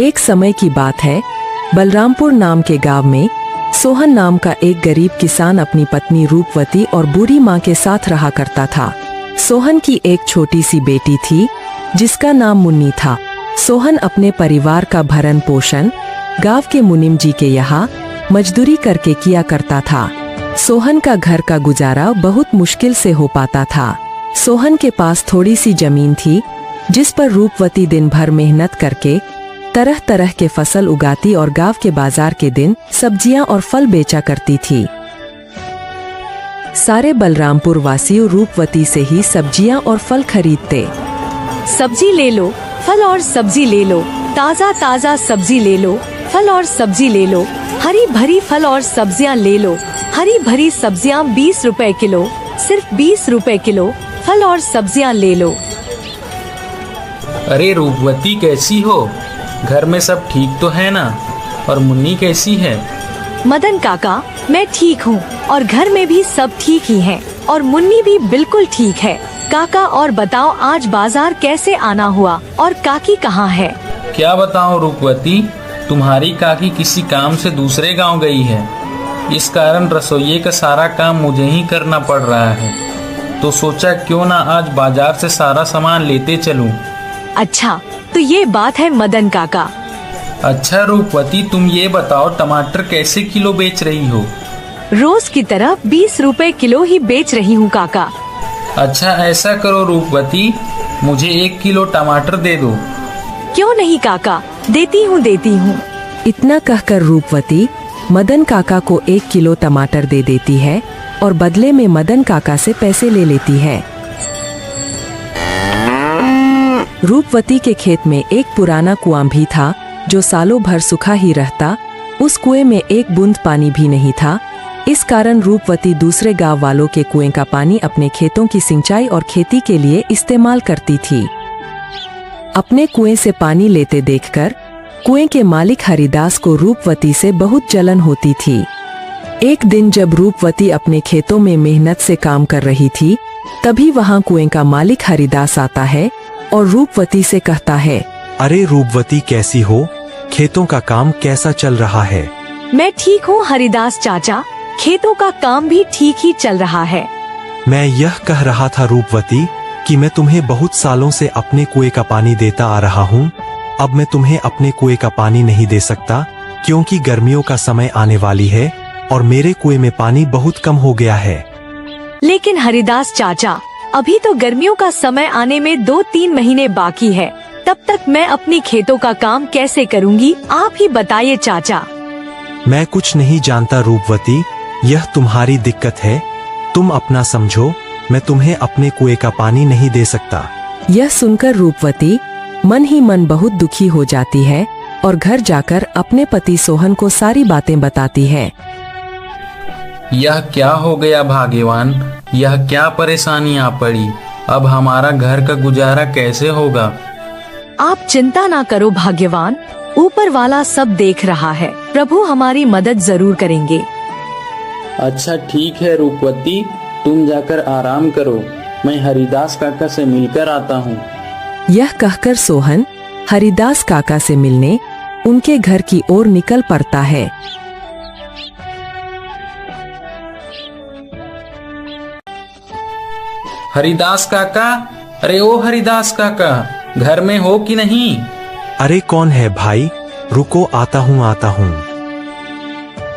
एक समय की बात है, बलरामपुर नाम के गांव में सोहन नाम का एक गरीब किसान अपनी पत्नी रूपवती और बूढ़ी माँ के साथ रहा करता था। सोहन की एक छोटी सी बेटी थी जिसका नाम मुन्नी था। सोहन अपने परिवार का भरण पोषण गांव के मुनीम जी के यहाँ मजदूरी करके किया करता था। सोहन का घर का गुजारा बहुत मुश्किल से हो पाता था। सोहन के पास थोड़ी सी जमीन थी जिस पर रूपवती दिन भर मेहनत करके तरह तरह के फसल उगाती और गांव के बाजार के दिन सब्जियां और फल बेचा करती थी। सारे बलरामपुर वासियों रूपवती से ही सब्जियां और फल खरीदते। सब्जी ले लो, फल और सब्जी ले लो, ताज़ा ताज़ा सब्जी ले लो, फल और सब्जी ले लो, हरी भरी फल और सब्जियां ले लो, हरी भरी सब्जियां 20 रुपए किलो, सिर्फ 20 रुपए किलो, फल और सब्जियां ले लो। अरे रूपवती कैसी हो? घर में सब ठीक तो है ना? और मुन्नी कैसी है? मदन काका, मैं ठीक हूँ और घर में भी सब ठीक ही हैं और मुन्नी भी बिल्कुल ठीक है। काका और बताओ आज बाजार कैसे आना हुआ और काकी कहाँ है? क्या बताऊँ रूपवती, तुम्हारी काकी किसी काम से दूसरे गांव गई है। इस कारण रसोइये का सारा काम मुझे ही करना पड़ रहा है। तो सोचा क्यों ना आज बाजार से सारा सामान लेते चलूं। अच्छा, तो ये बात है मदन काका। अच्छा रूपवती, तुम ये बताओ टमाटर कैसे किलो बेच रही हो? रोज की तरह 20 रुपए किलो ही बेच रही हूँ काका। अच्छा ऐसा करो रूपवती, मुझे 1 किलो टमाटर दे दो। क्यों नहीं काका, देती हूँ। इतना कहकर रूपवती मदन काका को 1 किलो टमाटर दे देती है और बदले में मदन काका से पैसे ले लेती है। रूपवती के खेत में एक पुराना कुआं भी था जो सालों भर सूखा ही रहता। उस कुएं में एक बूंद पानी भी नहीं था। इस कारण रूपवती दूसरे गांव वालों के कुएं का पानी अपने खेतों की सिंचाई और खेती के लिए इस्तेमाल करती थी। अपने कुएं से पानी लेते देखकर कुएं के मालिक हरिदास को रूपवती से बहुत जलन होती थी। एक दिन जब रूपवती अपने खेतों में मेहनत से काम कर रही थी, तभी वहां कुएं का मालिक हरिदास आता है और रूपवती से कहता है, अरे रूपवती कैसी हो? खेतों का काम कैसा चल रहा है? मैं ठीक हूँ हरिदास चाचा, खेतों का काम भी ठीक ही चल रहा है। मैं यह कह रहा था रूपवती कि मैं तुम्हें बहुत सालों से अपने कुएं का पानी देता आ रहा हूँ। अब मैं तुम्हें अपने कुएं का पानी नहीं दे सकता क्योंकि गर्मियों का समय आने वाली है और मेरे कुएं में पानी बहुत कम हो गया है। लेकिन हरिदास चाचा, अभी तो गर्मियों का समय आने में 2-3 महीने बाकी है। तब तक मैं अपनी खेतों का काम कैसे करूंगी, आप ही बताइए चाचा। मैं कुछ नहीं जानता रूपवती, यह तुम्हारी दिक्कत है। तुम अपना समझो, मैं तुम्हें अपने कुएं का पानी नहीं दे सकता। यह सुनकर रूपवती मन ही मन बहुत दुखी हो जाती है और घर जाकर अपने पति सोहन को सारी बातें बताती है। यह क्या हो गया भाग्यवान, यह क्या परेशानी आ पड़ी? अब हमारा घर का गुजारा कैसे होगा? आप चिंता ना करो भाग्यवान, ऊपर वाला सब देख रहा है। प्रभु हमारी मदद जरूर करेंगे। अच्छा ठीक है रूपवती, तुम जाकर आराम करो, मैं हरिदास काका से मिलकर आता हूँ। यह कहकर सोहन हरिदास काका से मिलने उनके घर की ओर निकल पड़ता है। हरिदास काका, अरे ओ हरिदास काका, घर में हो कि नहीं? अरे कौन है भाई, रुको आता हूँ।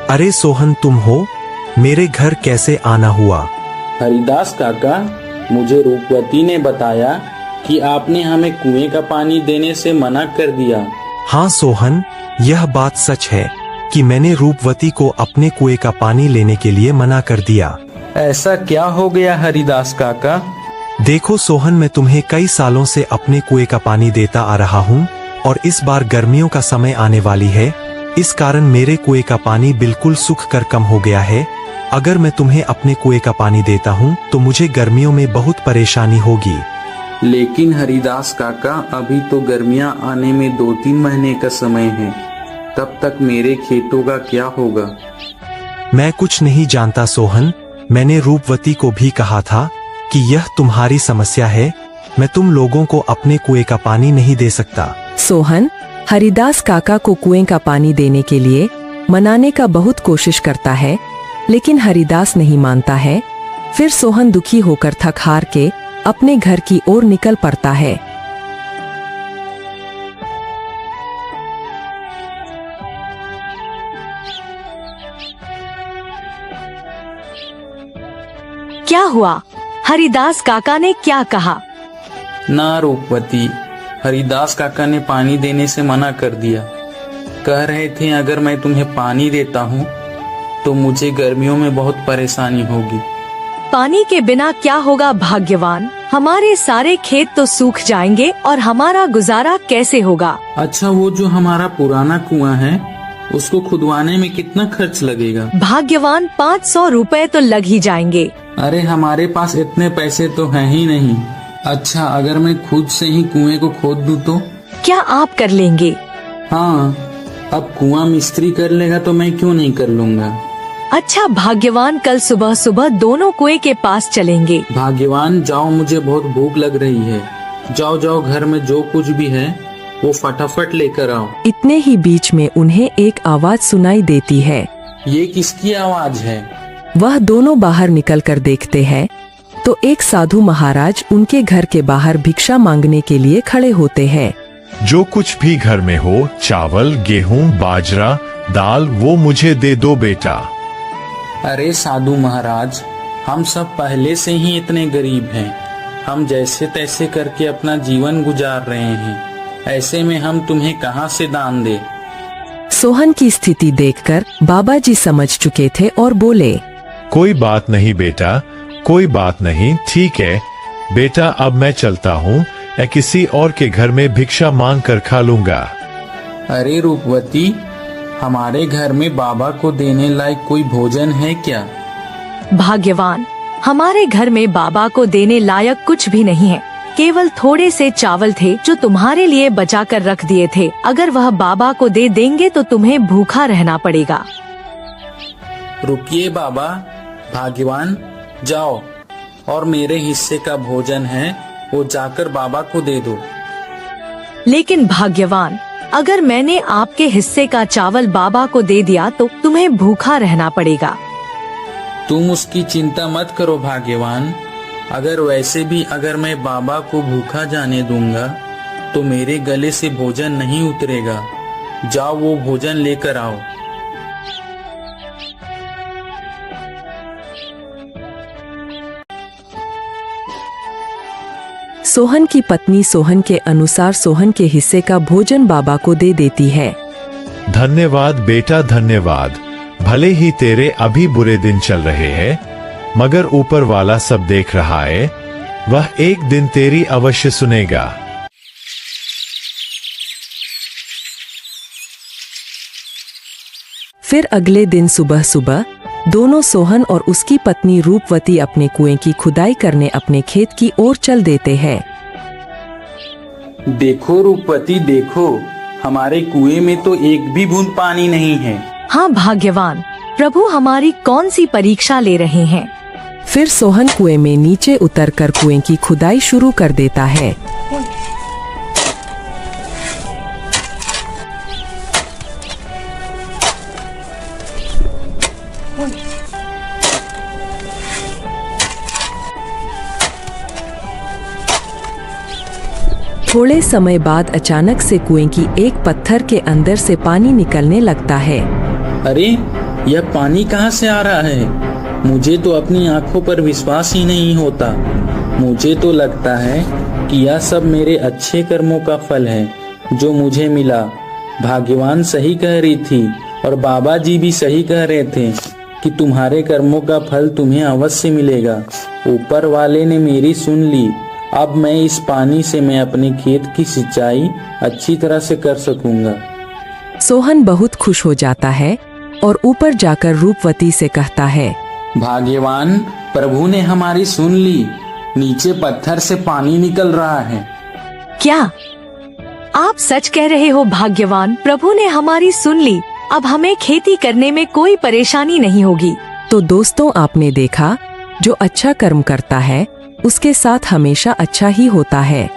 अरे सोहन तुम हो? मेरे घर कैसे आना हुआ? हरिदास काका, मुझे रूपवती ने बताया कि आपने हमें कुएं का पानी देने से मना कर दिया। हाँ सोहन, यह बात सच है कि मैंने रूपवती को अपने कुएं का पानी लेने के लिए मना कर दिया। ऐसा क्या हो गया हरिदास काका? देखो सोहन, मैं तुम्हें कई सालों से अपने कुएं का पानी देता आ रहा हूँ और इस बार गर्मियों का समय आने वाली है। इस कारण मेरे कुएं का पानी बिल्कुल सूख कर कम हो गया है। अगर मैं तुम्हें अपने कुएं का पानी देता हूँ तो मुझे गर्मियों में बहुत परेशानी होगी। लेकिन हरिदास काका, अभी तो गर्मियाँ आने में 2-3 महीने का समय है, तब तक मेरे खेतों का क्या होगा? मैं कुछ नहीं जानता सोहन, मैंने रूपवती को भी कहा था कि यह तुम्हारी समस्या है। मैं तुम लोगों को अपने कुएं का पानी नहीं दे सकता। सोहन हरिदास काका को कुएं का पानी देने के लिए मनाने का बहुत कोशिश करता है, लेकिन हरिदास नहीं मानता है। फिर सोहन दुखी होकर थक हार के अपने घर की ओर निकल पड़ता है। क्या हुआ? हरिदास काका ने क्या कहा? ना रूपवती, हरिदास काका ने पानी देने से मना कर दिया। कह रहे थे अगर मैं तुम्हें पानी देता हूँ तो मुझे गर्मियों में बहुत परेशानी होगी। पानी के बिना क्या होगा भाग्यवान? हमारे सारे खेत तो सूख जाएंगे और हमारा गुजारा कैसे होगा? अच्छा, वो जो हमारा पुराना कुआं है उसको खुदवाने में कितना खर्च लगेगा? भाग्यवान 500 रुपए तो लग ही जाएंगे। अरे हमारे पास इतने पैसे तो हैं ही नहीं। अच्छा, अगर मैं खुद से ही कुएं को खोद दूं तो? क्या आप कर लेंगे? हाँ, अब कुआं मिस्त्री कर लेगा तो मैं क्यों नहीं कर लूँगा। अच्छा भाग्यवान, कल सुबह सुबह दोनों कुएं के पास चलेंगे। भाग्यवान जाओ, मुझे बहुत भूख लग रही है। जाओ जाओ, घर में जो कुछ भी है वो फटाफट लेकर आओ। इतने ही बीच में उन्हें एक आवाज सुनाई देती है। ये किसकी आवाज है? वह दोनों बाहर निकलकर देखते हैं तो एक साधु महाराज उनके घर के बाहर भिक्षा मांगने के लिए खड़े होते हैं। जो कुछ भी घर में हो, चावल, गेहूं, बाजरा, दाल, वो मुझे दे दो बेटा। अरे साधु महाराज, हम सब पहले से ही इतने गरीब हैं। हम जैसे तैसे करके अपना जीवन गुजार रहे हैं। ऐसे में हम तुम्हें कहाँ से दान दे? सोहन की स्थिति देखकर बाबा जी समझ चुके थे और बोले, कोई बात नहीं बेटा, कोई बात नहीं, ठीक है बेटा, अब मैं चलता हूँ। मैं किसी और के घर में भिक्षा मांग कर खा लूंगा। अरे रूपवती, हमारे घर में बाबा को देने लायक कोई भोजन है क्या? भाग्यवान, हमारे घर में बाबा को देने लायक कुछ भी नहीं है। केवल थोड़े से चावल थे जो तुम्हारे लिए बचा कर रख दिए थे। अगर वह बाबा को दे देंगे तो तुम्हें भूखा रहना पड़ेगा। रुकिए बाबा, भाग्यवान जाओ और मेरे हिस्से का भोजन है वो जाकर बाबा को दे दो। लेकिन भाग्यवान, अगर मैंने आपके हिस्से का चावल बाबा को दे दिया तो तुम्हें भूखा रहना पड़ेगा। तुम उसकी चिंता मत करो भाग्यवान। अगर वैसे भी अगर मैं बाबा को भूखा जाने दूंगा तो मेरे गले से भोजन नहीं उतरेगा। जाओ वो भोजन लेकर आओ। सोहन की पत्नी सोहन के अनुसार सोहन के हिस्से का भोजन बाबा को दे देती है। धन्यवाद बेटा, धन्यवाद। भले ही तेरे अभी बुरे दिन चल रहे हैं, मगर ऊपर वाला सब देख रहा है। वह एक दिन तेरी अवश्य सुनेगा। फिर अगले दिन सुबह सुबह दोनों सोहन और उसकी पत्नी रूपवती अपने कुएं की खुदाई करने अपने खेत की ओर चल देते हैं। देखो रूपवती, देखो हमारे कुएं में तो एक भी बूंद पानी नहीं है। हाँ भाग्यवान, प्रभु हमारी कौन सी परीक्षा ले रहे हैं? फिर सोहन कुएं में नीचे उतरकर कुएं की खुदाई शुरू कर देता है। थोड़े समय बाद अचानक से कुएं की एक पत्थर के अंदर से पानी निकलने लगता है। अरे यह पानी कहाँ से आ रहा है? मुझे तो अपनी आंखों पर विश्वास ही नहीं होता। मुझे तो लगता है कि यह सब मेरे अच्छे कर्मों का फल है जो मुझे मिला। भाग्यवान सही कह रही थी और बाबा जी भी सही कह रहे थे कि तुम्हारे कर्मों का फल तुम्हें अवश्य मिलेगा। ऊपर वाले ने मेरी सुन ली। अब मैं इस पानी से मैं अपने खेत की सिंचाई अच्छी तरह से कर सकूंगा। सोहन बहुत खुश हो जाता है और ऊपर जाकर रूपवती से कहता है, भाग्यवान, प्रभु ने हमारी सुन ली। नीचे पत्थर से पानी निकल रहा है। क्या आप सच कह रहे हो भाग्यवान? प्रभु ने हमारी सुन ली। अब हमें खेती करने में कोई परेशानी नहीं होगी। तो दोस्तों, आपने देखा जो अच्छा कर्म करता है उसके साथ हमेशा अच्छा ही होता है।